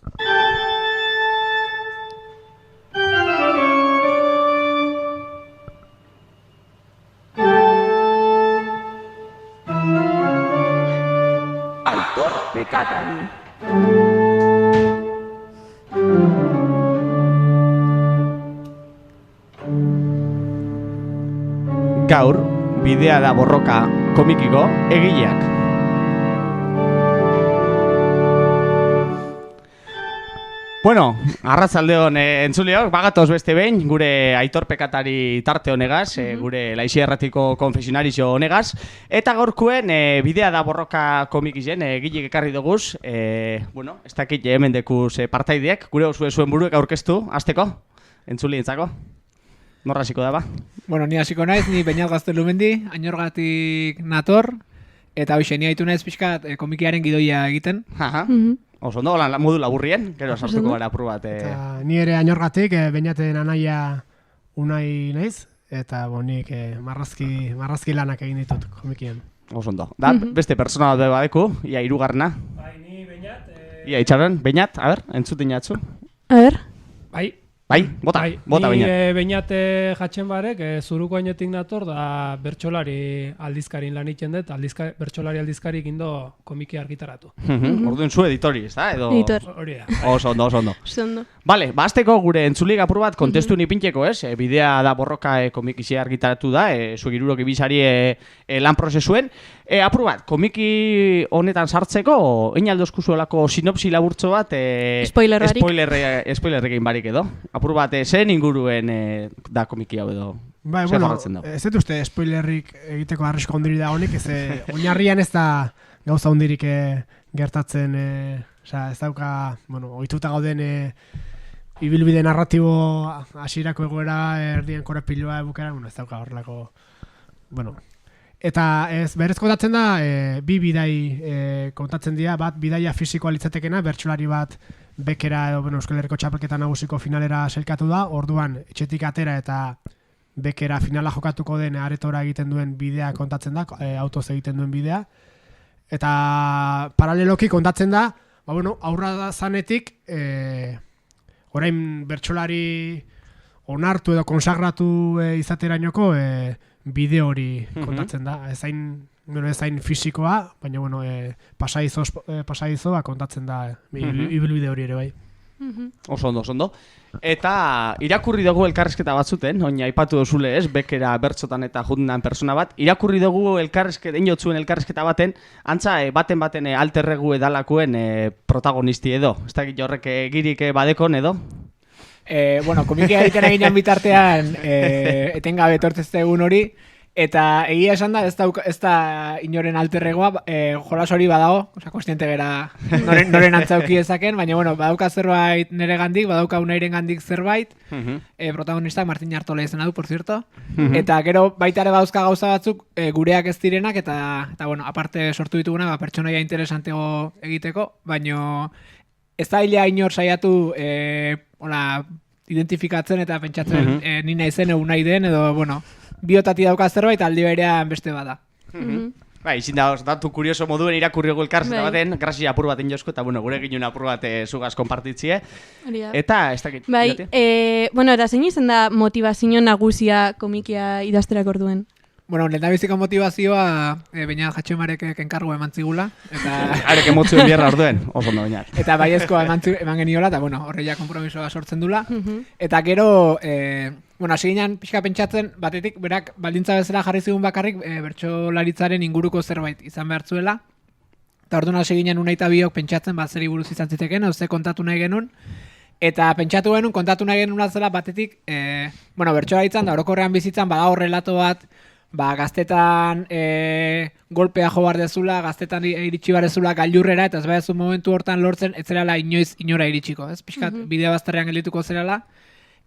Aitor Pekatari. Gaur, bidea da borroka komikiko egileak. Bueno, arratsaldeon entzuleok, bagatoz beste behin, gure Aitor Pekatari tarte honegaz, gure Laixi Erratiko konfesionario honegaz, eta gaurkuen bidea da borroka komikizen egilek ekarri duguz, bueno, ez dakit hemen dekuz partaideek, gure osue zuen buruek aurkeztu, hasteko, entzulientzako. Norra hasiko da ba? Bueno, ni hasiko naiz, ni Beñat Gaztelumendi, Añorgatik nator, eta hoxe, ni haitu naiz pixkat komikiaren gidoia egiten. Aha. Oso ondo, modu laburrien, gero sartuko gara apur bat. Eta ni ere Añorgatik, Beñaten anaia Unai naiz, eta nik marrazki lanak egin ditut komikien. Oso ondo. Da, beste pertsona bat badeku, ia hirugarrena. Bai, ni Beñat. Ia itxaron, Beñat, a ber, entzuten jatzu. A ber. Bai, bota Beñat. Ni Beñat jatzen barek, zuruko ainetik nator, da bertsolari aldizkarin lan egiten dut, bertsolari aldizkarik indo komiki argitaratu. Orduan zu editori, ez da? Editor. Hori da. Oso ondo. Oso ondo. Bale, azteko gure entzulik apur bat kontestu nipintxeko, ez? Bidea da borroka komikizia argitaratu da, zuek irurok ibizari lan prozesuen. Apur bat, komiki honetan sartzeko, inaldozku zuelako sinopsi laburtzo bat, spoilerrekin barik edo. Apur bat, zen inguruen da komiki hau edo. Bai, bueno, ez dut uste spoilerrik egiteko arrisko ondiri da honik, ez oinarrian ez da gauza ondirik gertatzen, ez dauka, bueno, ohituta gauden ibilbide narratibo hasierako egoera, erdien korapilua ebukera, bueno, ez dauka horrelako, bueno. Eta ez berez kontatzen da, bi bidai kontatzen dira, bat bidaia fisikoa litzatekena, bertsolari bat bekera edo Euskal Herriko txapelketa nagusiko finalera sailkatu da, orduan etxetik atera eta bekera finala jokatuko den aretora egiten duen bidea kontatzen da, autoz egiten duen bidea. Eta paraleloki kontatzen da, aurra zanetik, orain bertsolari onartu edo konsagratu izaterainoko bide hori kontatzen da. Ezain fisikoa, baina pasaizoa kontatzen da ibilbide hori ere bai. Oso ondo. Eta irakurri dugu elkarrezketa batzuten, oina aipatu duzule ez, bekera bertzotan eta jundan persona bat, irakurri dugu inotzuen elkarrezketa baten, antza baten alterregu edalakuen protagonisti edo. Ez dakit horrek girik badekon edo? Bueno, komikia egiten eginan bitartean etengabe etortzezte egun hori, eta egia esan da, ez da inoren alterregoa, jolas hori badago, kostiente gera noren antzauki ezaken, baina badauka zerbait nire gandik, badauka unairen gandik zerbait, protagonistak Martin Artola izena du, por cierto, eta gero baita ere badauzka gauza batzuk gureak ez direnak, eta aparte sortu dituguna, pertsonaia interesantego egiteko, baina ez da hilea inor saiatu identifikatzen eta pentsatzen ni naizen egun nahi den, edo, biotati dauka zerbait aldi berean beste bada. Bai, izin da, datu kurioso moduen irakurri egu elkarrezketa baten, grazia apur baten jozko, eta gure ginen apur bat zugaz konpartitzie. Eta, ez dakit. Bai, eta zein izan da motivazio nagusia komikia idazterak orduen? Bueno, lehendabiziko motivazioa Beñat Jatxemarek enkargo eman zigula. Arek emotzuen bierra orduen, oso ondo Beñat. Eta baiezkoa eman geniola, eta horreia konpromisoa sortzen dula. Eta gero, hasi ginen pixka pentsatzen, batetik, berak baldintza bezala jarri zigun bakarrik bertsolaritzaren inguruko zerbait izan behar zuela. Eta orduan hasi ginen Unai eta biok pentsatzen, zeri buruz izan ziteken, ze kontatu nahi genuen. Eta pentsatu genuen, kontatu nahi genuen zela batetik, bertsolaritzan da orokorrean bizitzan badago relato bat, gaztetan golpea jo bar dezula, gaztetan iritsi bar dezula gailurrera, eta ez baiazu momentu hortan lortzen, ez zerala inoiz inora iritsiko, ez? Pixkat, bidea bazterrean geldituko zerala,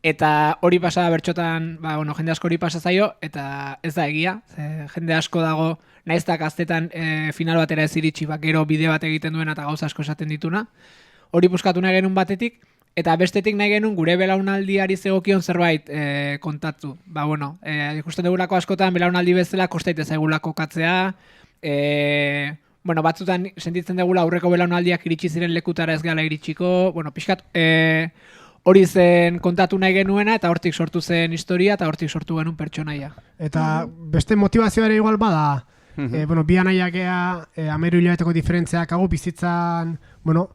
eta hori pasa bertxotan, jende asko hori pasa zaio, eta ez da egia, jende asko dago, nahiz da gaztetan final batera ez iritsi, gero bide bat egiten duena eta gauza asko esaten dituna, hori puskatu nahi genuen batetik, eta bestetik nahi genuen gure belaunaldiari zegokion zerbait kontatu. Ikusten dugulako askotan belaunaldi bezala kostaite zaigulako katzea, bueno, batzutan sentitzen dugula aurreko belaunaldiak iritsi ziren lekutara ez gala iritsiko, bueno, pixkat hori zen kontatu nahi genuena eta hortik sortu zen historia eta hortik sortu genuen pertsonaia. Eta beste motivazioa ere igual bada, bueno, bi anaiak amairu hilabeteko diferentziak hau bizitzan, bueno,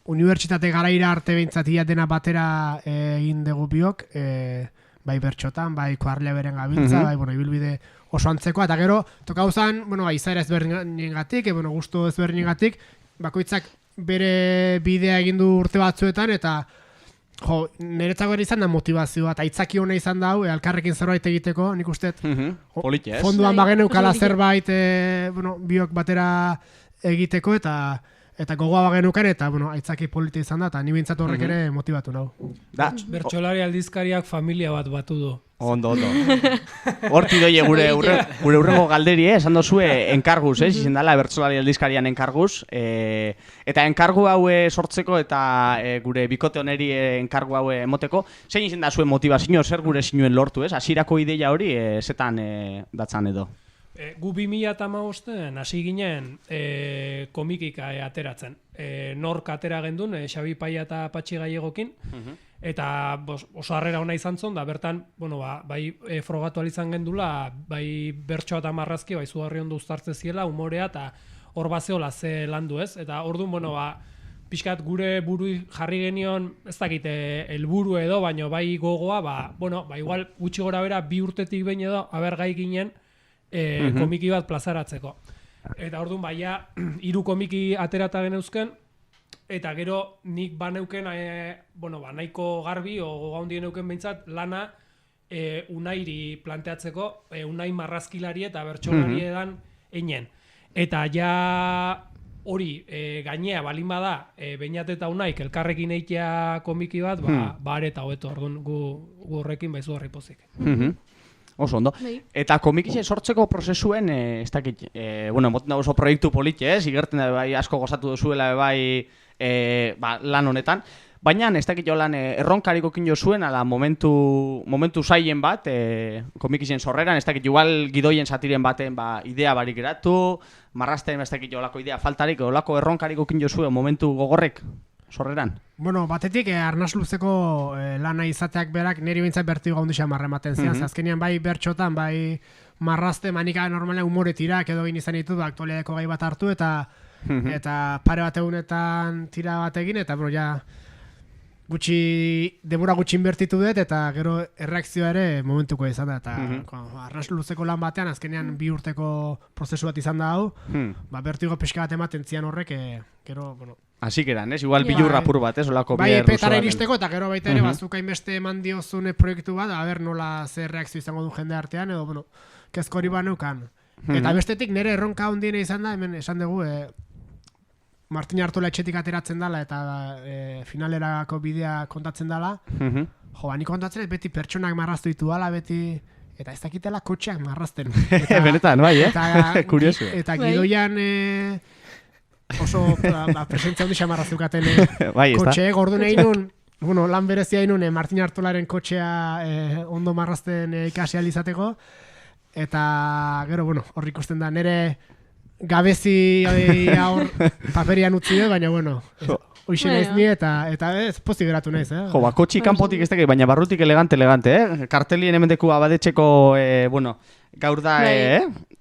unibertsitate garaira arte behintzat dena batera egin dugu biok, bai bertxotan, bai koarlea beren gabiltza, bai, bueno, ibilbide oso antzekoa, eta gero, tokau zen, bueno, izaera ezberdinengatik, bueno, gustu ezberdinengatik, bakoitzak bere bidea egin du urte batzuetan, eta jo, niretzako ere izan da motivazioa, eta itzaki hona izan da hau, elkarrekin zerbait egiteko, nik uste, Politia, ez? fonduan bageneukala zerbait, bueno, biok batera egiteko, eta gogoa bagenuken, eta, bueno, aitzaki polita izan da, eta ni bintzat horrek ere motivatu nau. Da, Bertsolari aldizkariak familia bat batu du. ondo. Horti doie gure urrengo galderi, esan dozue enkarguz, izen dela, bertsolari aldizkarian enkarguz. Eta enkargu hau sortzeko eta gure bikote honeri enkargu hau emoteko, zein izen da zuen motivazio, zer gure sinuen lortu, ez? Hasierako ideia hori, zetan datzan edo? Gu 2015 hasi ginen komikika ateratzen. Nork atera gendun, Xabi Paia eta Patxi Gallegokin, eta oso harrera ona izan zon, da bertan, bueno, bai frogatu izan gendula, bai bertsoa eta marrazki, bai zugarri ondo uztartze ziela, umorea, eta hor bazeola ze landu ez, eta orduan, bueno, pixkat gure buru jarri genion, ez dakit, helburu edo, baino bai gogoa, bueno, igual gutxi gora bera 2 urtetik behin edo, aber gai ginen, komiki bat plazaratzeko. Eta orduan baia 3 komiki aterata geneuzken, eta gero nik baneuken, bueno, nahiko garbi, o gaundien neuken behintzat, lana Unairi planteatzeko, Unai marrazkilari eta bertsolari edan einen. Eta ja hori gainea balin bada, Beñat eta Unaik elkarrekin eitea komiki bat, areta hobeto, orduan gu horrekin baizu horri pozik. Oso ondo. Eta komikixe sortzeko prozesuen, ez dakit, bueno, moten da oso proiektu politxe, igerten da bai asko gozatu duzuela bai lan honetan, baina ez dakit jolan erronkariko kinjo zuen, ala momentu zailen bat, komikixen sorreran, ez dakit igual gidoien satiren baten idea barik geratu, marrazten ez dakit jolako idea faltarik, olako erronkariko kinjo zuen momentu gogorrek sorreran. Bueno, batetik arnaz luzeko lana izateak berak niri bintzat bertigo gaundixan marrematen zian. Azkenean bai bertxotan, bai marrazte manika normalean umore tirak edo egin izan ditu, aktualiadeko gai bat hartu eta pare bat egunetan tira bat egin, eta bro, ja denbora gutxi inbertitu dut, eta gero erreakzioa ere momentuko izan da, eta arnaz luzeko lan batean, azkenean 2 urteko prozesu bat izan da hau, bertigo pixka bat ematen zian horrek, gero, bueno, Así que eran, igual bilurra pur bat, olako bai, petara iristeko, eta gero baita ere, bazuka inbeste eman diozune proiektu bat, nola zer reakzio izango du jende artean, edo, bueno, kezko hori baneukan. Eta bestetik nire erronka hondiena izan da, hemen esan dugu, Martin Artola etxetik ateratzen dela, eta finalerako bidea kontatzen dela. Jo, ni kontatzen beti pertsonak marraztu ditu dala, beti... Eta ez dakitela kotxeak marrazten. Benetan, bai, kuriosu. Eta gidoian... oso presentzia hundi xamarrazukaten kotxe, gordu nahi nun, bueno, lan berezia hain nun, Martin Artolaren kotxea ondo marrazten ikasi alizateko, eta gero, bueno, hor ikusten da, nire gabezi hor paperian utzi dut, baina, bueno, hoxe naiz ni, eta ez pozik geratu naiz, Jo, kotxi kanpotik ez dakit, baina barrutik elegante, kartelien hemendeku abadetxeko, bueno, gaur da,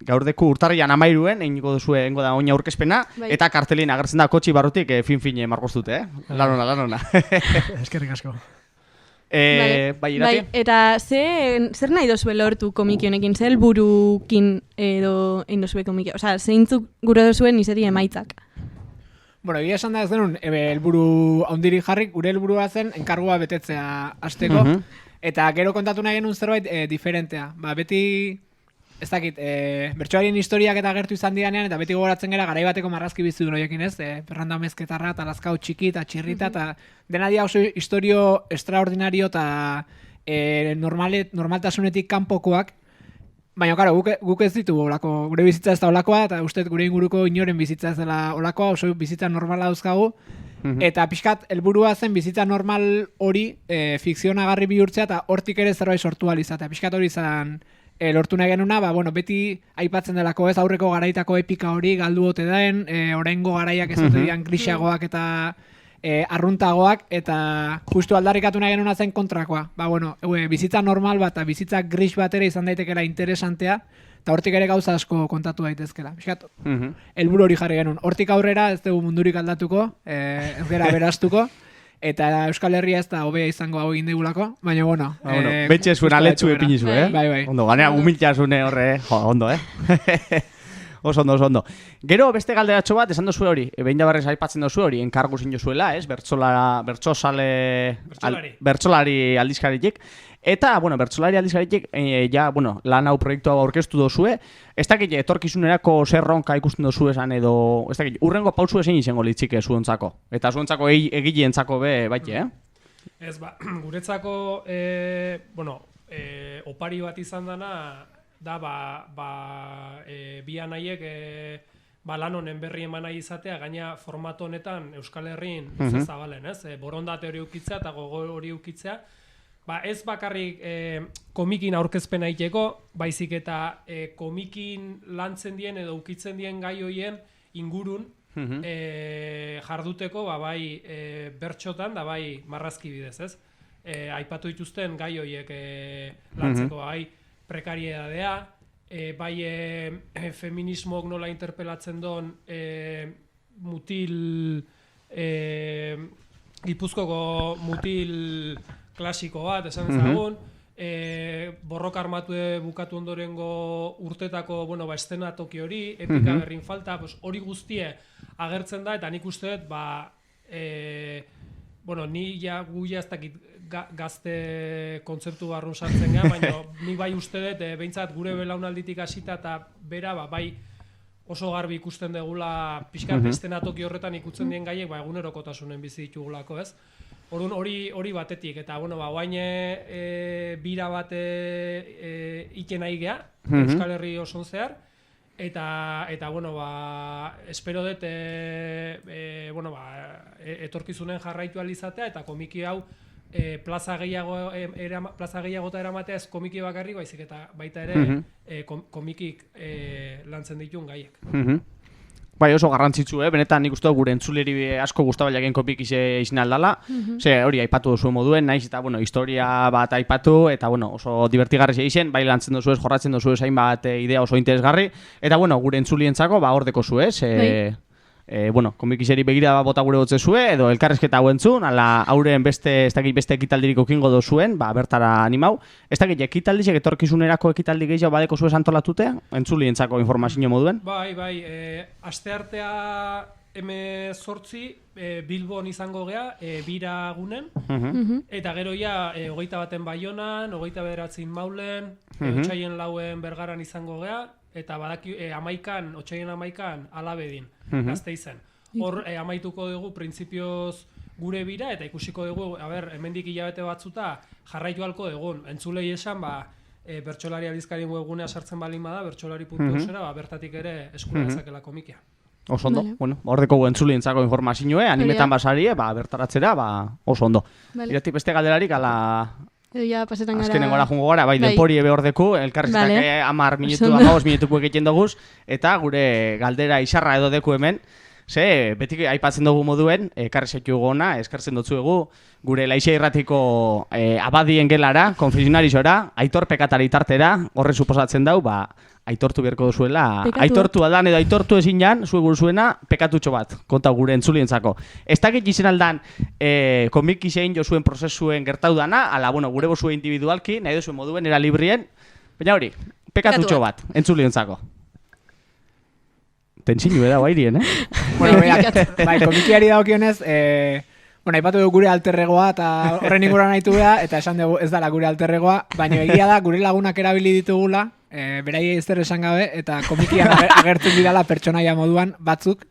gaur deku urtarrian 13 egingo duzu egingo da oina aurkezpena, eta kartelien agertzen da kotxi barrutik fin margoztute, lanona. Eskerrik asko. Bai, irati? Eta zer nahi dozue lortu komiki honekin, zer helburukin edo egin dozue komiki, osea, zeintzuk gure dozuen izeri emaitzak? Bueno, egia esan da ez denun, helburu handiri jarrik, gure helburua zen enkargua betetzea hasteko, eta gero kontatu nahi genuen zerbait diferentea. Beti, ez dakit, bertsoarien historiak eta gertu izan dianean, eta beti gogoratzen gara garai bateko marrazki bizi duen horiekin, ez? Perranda mezketarra, eta lazkau txiki, eta txirrita, eta dena dia oso historio extraordinario eta normaltasunetik kanpokoak. Baina, karo, guk ez ditu olako, gure bizitza ez da olakoa, eta uste gure inguruko inoren bizitza ez dela olakoa, oso bizitza normala dauzkagu, eta pixkat, helburua zen bizitza normal hori fikzionagarri bihurtzea, eta hortik ere zerbait sortu alizatea. Pixkat hori izan lortu nahi genuna, beti aipatzen delako ez aurreko garaitako epika hori galdu ote den, oraingo garaiak ez dute dian grisagoak eta arruntagoak, eta justu aldarrikatu nahi genuna zen kontrakoa. Bizitza normal bat, bizitza gris bat ere izan daitekela interesantea, eta hortik ere gauza asko kontatu daitezkela. Fiskat, helburu hori jarri genuen. Hortik aurrera ez dugu mundurik aldatuko, ez gera beraztuko, eta Euskal Herria ez da hobea izango hau egin degulako, baina betxe zuen aletzu epinizu, Bai. Ondo, ganea humiltasune horre, ondo, Oso ondo. Gero beste galderatxo bat, esan dozu hori, behin da barrez aipatzen dozu hori, enkargu zin jozuela, bertsolari aldizkaritik. Eta, bertsolari aldizkaritik, lan hau proiektu hau aurkeztu dozue, ez dakit etorkizunerako zerronka ikusten dozu esan edo, ez dakit, urrengo pausu ezin izango litzike zuontzako. Eta zuontzako egileentzako baite, Ez, guretzako, opari bat izan dana, da, bi anaiek lan honen berri eman nahi izatea, gaina formato honetan Euskal Herrin zabalen, ez? Borondate hori ukitzea eta gogo hori ukitzea. Ez bakarrik komikin aurkezpena egiteko, baizik eta komikin lantzen dien edo ukitzen dien gai hoien ingurun jarduteko, bai bertxotan, da bai marrazki bidez, ez? Aipatu dituzten gai hoiek lantzeko, bai prekariedadea, bai feminismok nola interpelatzen don Gipuzkoko mutil klasiko bat, esan ezagun, borroka armatu bukatu ondorengo urtetako eszenatoki hori, epika berrin falta, hori guztie agertzen da, eta nik uste dut, ni gu ez dakit gazte kontzeptu barrun sartzen gara, baina ni bai uste dut, behintzat gure belaunalditik hasita eta bera, bai oso garbi ikusten degula pixkat eszenatoki horretan ikutzen dien gaiek, egunerokotasunen bizi ditugulako, ez? Orduan hori batetik, eta oain bira bat ike nahi geha, Euskal Herri oson zehar, eta espero dut etorkizunen jarraitu alizatea, eta komiki hau plaza gehiagota eramatea ez komiki bakarrik, baizik eta baita ere komikik lantzen dituen gaiek. Bai, oso garrantzitsu, benetan nik uste gure entzuleri asko gustabailaken kopik izin aldala. Hori aipatu duzu moduen, naiz eta historia bat aipatu, eta oso divertigarri izen, bai lantzen duzu ez, jorratzen duzu ez hainbat idea oso interesgarri, eta gure entzulientzako hordeko zu ez. Komikiseri begira bota gure gotze zue, edo elkarrezketa hau entzun, ala hauren beste ekitaldirik okingo dozuen, bertara animau. Ez dakit, ekitaldizek etorkizunerako ekitaldi gehiago badeko zuez antolatutea, entzulientzako informazio moduen? Bai, asteartea M8 Bilbon izango gea, bira gunen, eta gero ja 21 Baionan, 29 Maulen, otsaien 4 Bergaran izango gea, eta badaki otsaien 11 Alabedin, Gasteizen. Hor amaituko dugu printzipioz gure bira, eta ikusiko dugu, hemendik hilabete batzuta jarraitu halko dugun. Entzulei esan, bertsolari aldizkarien webgunea sartzen balin bada, bertsolari.eusera, bertatik ere eskura dezakela komikia. Oso ondo, hordeko entzulientzako informazioe, animetan basarie, bertaratzera, oso ondo. Iratik beste galderarik, ala... Azkenengo gara jungo gara, denpori ebe hordeku, elkarrizketak 10 minutu, 15 minutuko egiten doguz, eta gure galdera izarra edo deku hemen, betik aipatzen dugu moduen, ekarrizketu gona, eskartzen dutzuegu, gure Laixia Irratiko abadien gelara, konfesionarizora, Aitor Pekatari tartera, horre suposatzen dau, aitortu beharko duzuela, aitortu aldan edo aitortu ezin jan, zuek zuena, pekatutxo bat, konta gure entzulientzako. Ez dakit izan aldan, komik izein jo zuen prozesuen gertau dana, ala, gure bozue individualki, nahi duzuen moduen, era librien, baina hori, pekatutxo bat, entzulientzako. Tentsinu da bairien, komikiari daukionez, aipatu dugu gure alterregoa eta horren inguruan nahitu beha, eta esan dugu ez dala gure alterregoa, baina egia da gure lagunak erabili ditugula, berai ez esan gabe, eta komikian agertzen didala pertsonaia moduan batzuk,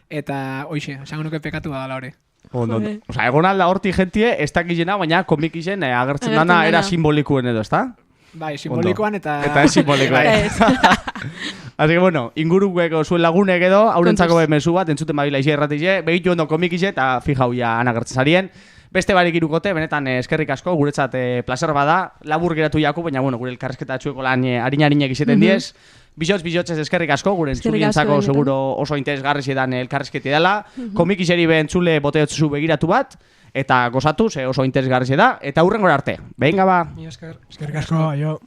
eta hoxe, esango nuke pekatu badala hori. Egon alda horti jentie, ez dakizena, baina komikizen agertzen dana era simbolikoen edo, ezta? Bai, simbolikoan eta... Eta ez simbolikoan. Así que, bueno, inguruko zuen lagunek edo, haurentzako mezu bat, entzuten babila izi erratize, begitu ondo komikize eta fijau ja anagertzen zarien. Beste barik irukote, benetan eskerrik asko, guretzat placer bada, labur geratu jako, baina, bueno, gure elkarrezketa txueko lan harina-harinak izeten diez. Bizotzez eskerrik asko, gure entzulientzako seguro oso interesgarri edan elkarrezketi dela. Komikizeri entzule boteotzu begiratu bat, eta gozatu, oso interesgarri da, eta hurrengora arte. Venga ba! Eskerrik Eskerrik asko, aio.